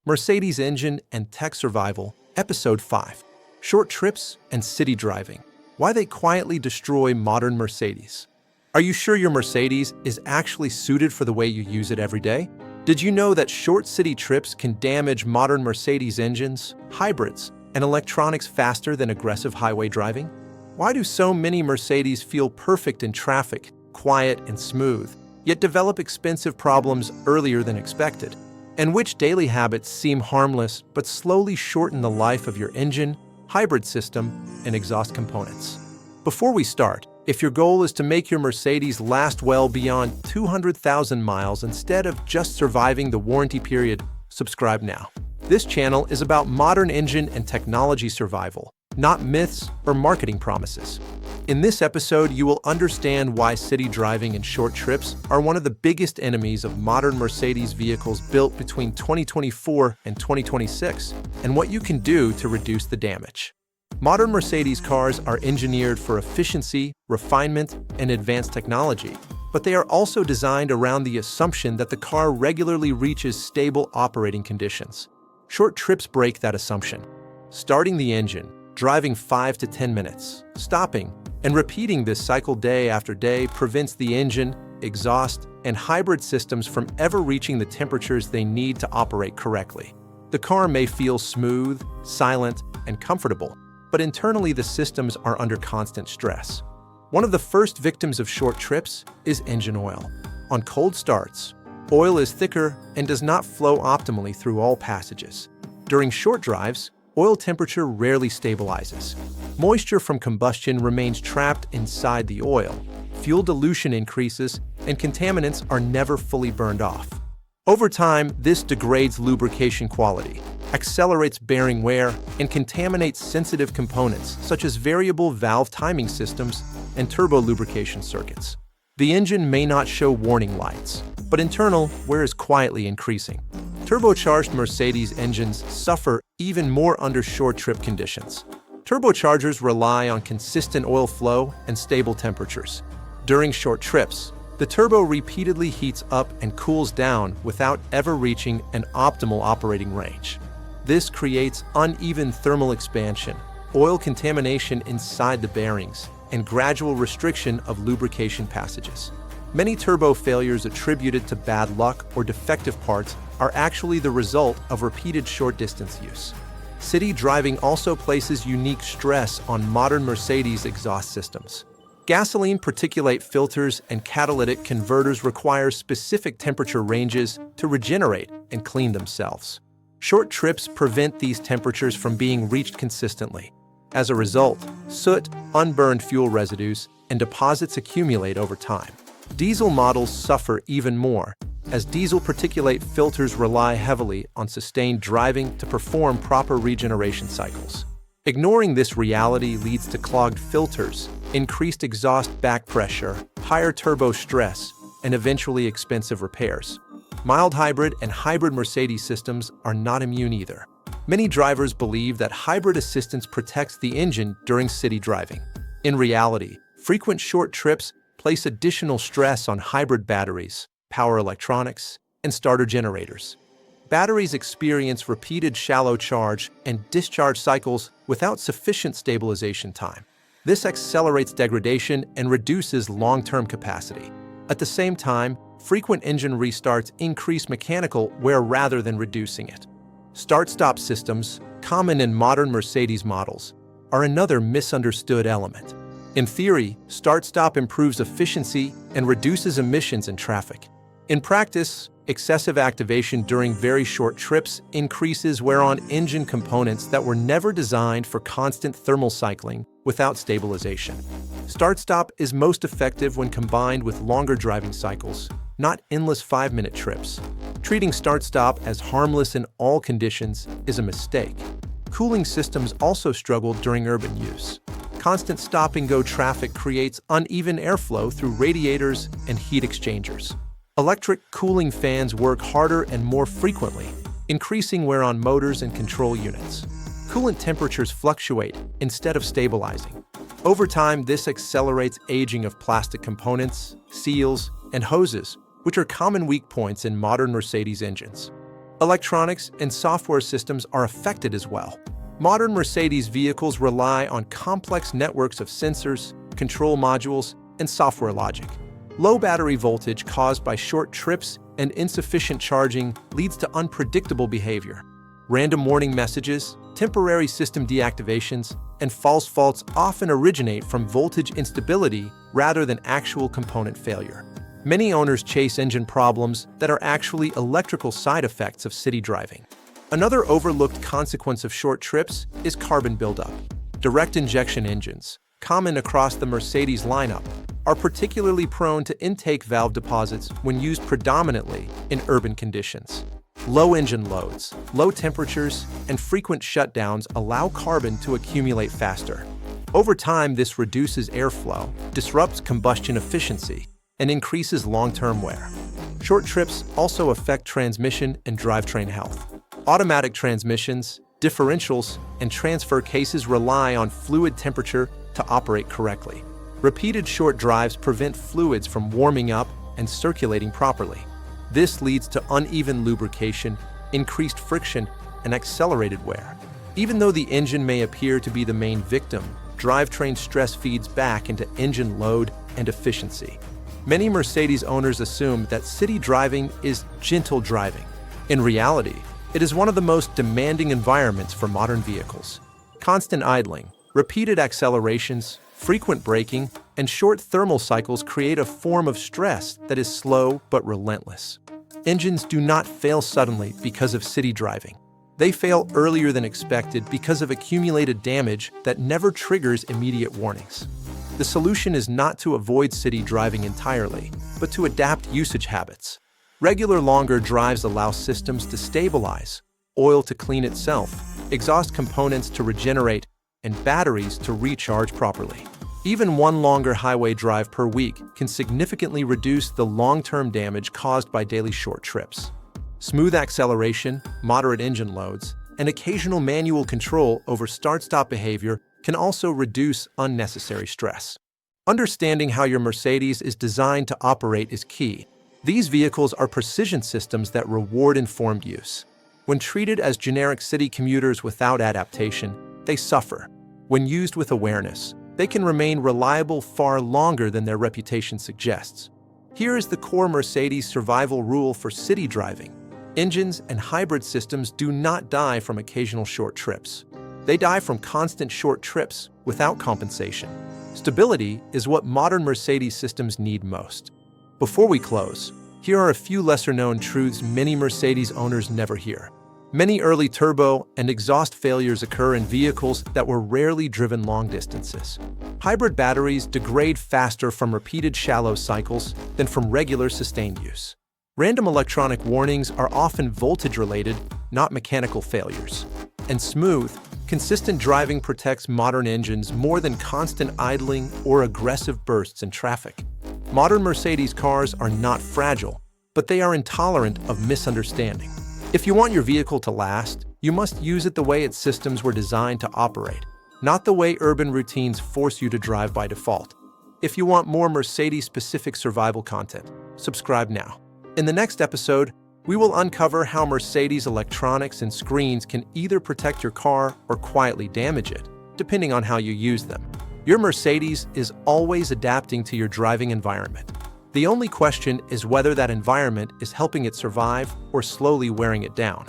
Mercedes Engine and Tech Survival, Episode 5. Short Trips and City Driving. Why they quietly destroy modern Mercedes. Are you sure your Mercedes is actually suited for the way you use it every day? Did you know that short city trips can damage modern Mercedes engines, hybrids, and electronics faster than aggressive highway driving? Why do so many Mercedes feel perfect in traffic, quiet and smooth, yet develop expensive problems earlier than expected? And which daily habits seem harmless but slowly shorten the life of your engine, hybrid system, and exhaust components? Before we start, if your goal is to make your Mercedes last well beyond 200,000 miles instead of just surviving the warranty period, subscribe now. This channel is about modern engine and technology survival, not myths or marketing promises. In this episode, you will understand why city driving and short trips are one of the biggest enemies of modern Mercedes vehicles built between 2024 and 2026, and what you can do to reduce the damage. Modern Mercedes cars are engineered for efficiency, refinement, and advanced technology, but they are also designed around the assumption that the car regularly reaches stable operating conditions. Short trips break that assumption. Starting the engine, driving 5 to 10 minutes, stopping, and repeating this cycle day after day prevents the engine, exhaust, and hybrid systems from ever reaching the temperatures they need to operate correctly. The car may feel smooth, silent, and comfortable, but internally the systems are under constant stress. One of the first victims of short trips is engine oil. On cold starts, oil is thicker and does not flow optimally through all passages. During short drives, oil temperature rarely stabilizes. Moisture from combustion remains trapped inside the oil, fuel dilution increases, and contaminants are never fully burned off. Over time, this degrades lubrication quality, accelerates bearing wear, and contaminates sensitive components such as variable valve timing systems and turbo lubrication circuits. The engine may not show warning lights, but internal wear is quietly increasing. Turbocharged Mercedes engines suffer even more under short trip conditions. Turbochargers rely on consistent oil flow and stable temperatures. During short trips, the turbo repeatedly heats up and cools down without ever reaching an optimal operating range. This creates uneven thermal expansion, oil contamination inside the bearings, and gradual restriction of lubrication passages. Many turbo failures attributed to bad luck or defective parts are actually the result of repeated short-distance use. City driving also places unique stress on modern Mercedes exhaust systems. Gasoline particulate filters and catalytic converters require specific temperature ranges to regenerate and clean themselves. Short trips prevent these temperatures from being reached consistently. As a result, soot, unburned fuel residues, and deposits accumulate over time. Diesel models suffer even more, as diesel particulate filters rely heavily on sustained driving to perform proper regeneration cycles. Ignoring this reality leads to clogged filters, increased exhaust back pressure, higher turbo stress, and eventually expensive repairs. Mild hybrid and hybrid Mercedes systems are not immune either. Many drivers believe that hybrid assistance protects the engine during city driving. In reality, frequent short trips place additional stress on hybrid batteries, power electronics, and starter generators. Batteries experience repeated shallow charge and discharge cycles without sufficient stabilization time. This accelerates degradation and reduces long-term capacity. At the same time, frequent engine restarts increase mechanical wear rather than reducing it. Start-stop systems, common in modern Mercedes models, are another misunderstood element. In theory, start-stop improves efficiency and reduces emissions in traffic. In practice, excessive activation during very short trips increases wear on engine components that were never designed for constant thermal cycling without stabilization. Start-stop is most effective when combined with longer driving cycles, not endless 5-minute trips. Treating start-stop as harmless in all conditions is a mistake. Cooling systems also struggle during urban use. Constant stop-and-go traffic creates uneven airflow through radiators and heat exchangers. Electric cooling fans work harder and more frequently, increasing wear on motors and control units. Coolant temperatures fluctuate instead of stabilizing. Over time, this accelerates aging of plastic components, seals, and hoses, which are common weak points in modern Mercedes engines. Electronics and software systems are affected as well. Modern Mercedes vehicles rely on complex networks of sensors, control modules, and software logic. Low battery voltage caused by short trips and insufficient charging leads to unpredictable behavior. Random warning messages, temporary system deactivations, and false faults often originate from voltage instability rather than actual component failure. Many owners chase engine problems that are actually electrical side effects of city driving. Another overlooked consequence of short trips is carbon buildup. Direct injection engines, common across the Mercedes lineup, are particularly prone to intake valve deposits when used predominantly in urban conditions. Low engine loads, low temperatures, and frequent shutdowns allow carbon to accumulate faster. Over time, this reduces airflow, disrupts combustion efficiency, and increases long-term wear. Short trips also affect transmission and drivetrain health. Automatic transmissions, differentials, and transfer cases rely on fluid temperature to operate correctly. Repeated short drives prevent fluids from warming up and circulating properly. This leads to uneven lubrication, increased friction, and accelerated wear. Even though the engine may appear to be the main victim, drivetrain stress feeds back into engine load and efficiency. Many Mercedes owners assume that city driving is gentle driving. In reality, it is one of the most demanding environments for modern vehicles. Constant idling, repeated accelerations, frequent braking, and short thermal cycles create a form of stress that is slow but relentless. Engines do not fail suddenly because of city driving. They fail earlier than expected because of accumulated damage that never triggers immediate warnings. The solution is not to avoid city driving entirely, but to adapt usage habits. Regular longer drives allow systems to stabilize, oil to clean itself, exhaust components to regenerate, and batteries to recharge properly. Even one longer highway drive per week can significantly reduce the long-term damage caused by daily short trips. Smooth acceleration, moderate engine loads, and occasional manual control over start-stop behavior can also reduce unnecessary stress. Understanding how your Mercedes is designed to operate is key. These vehicles are precision systems that reward informed use. When treated as generic city commuters without adaptation, they suffer. When used with awareness, they can remain reliable far longer than their reputation suggests. Here is the core Mercedes survival rule for city driving. Engines and hybrid systems do not die from occasional short trips. They die from constant short trips without compensation. Stability is what modern Mercedes systems need most. Before we close, here are a few lesser-known truths many Mercedes owners never hear. Many early turbo and exhaust failures occur in vehicles that were rarely driven long distances. Hybrid batteries degrade faster from repeated shallow cycles than from regular sustained use. Random electronic warnings are often voltage-related, not mechanical failures. And smooth, consistent driving protects modern engines more than constant idling or aggressive bursts in traffic. Modern Mercedes cars are not fragile, but they are intolerant of misunderstanding. If you want your vehicle to last, you must use it the way its systems were designed to operate, not the way urban routines force you to drive by default. If you want more Mercedes-specific survival content, subscribe now. In the next episode, we will uncover how Mercedes electronics and screens can either protect your car or quietly damage it, depending on how you use them. Your Mercedes is always adapting to your driving environment. The only question is whether that environment is helping it survive or slowly wearing it down.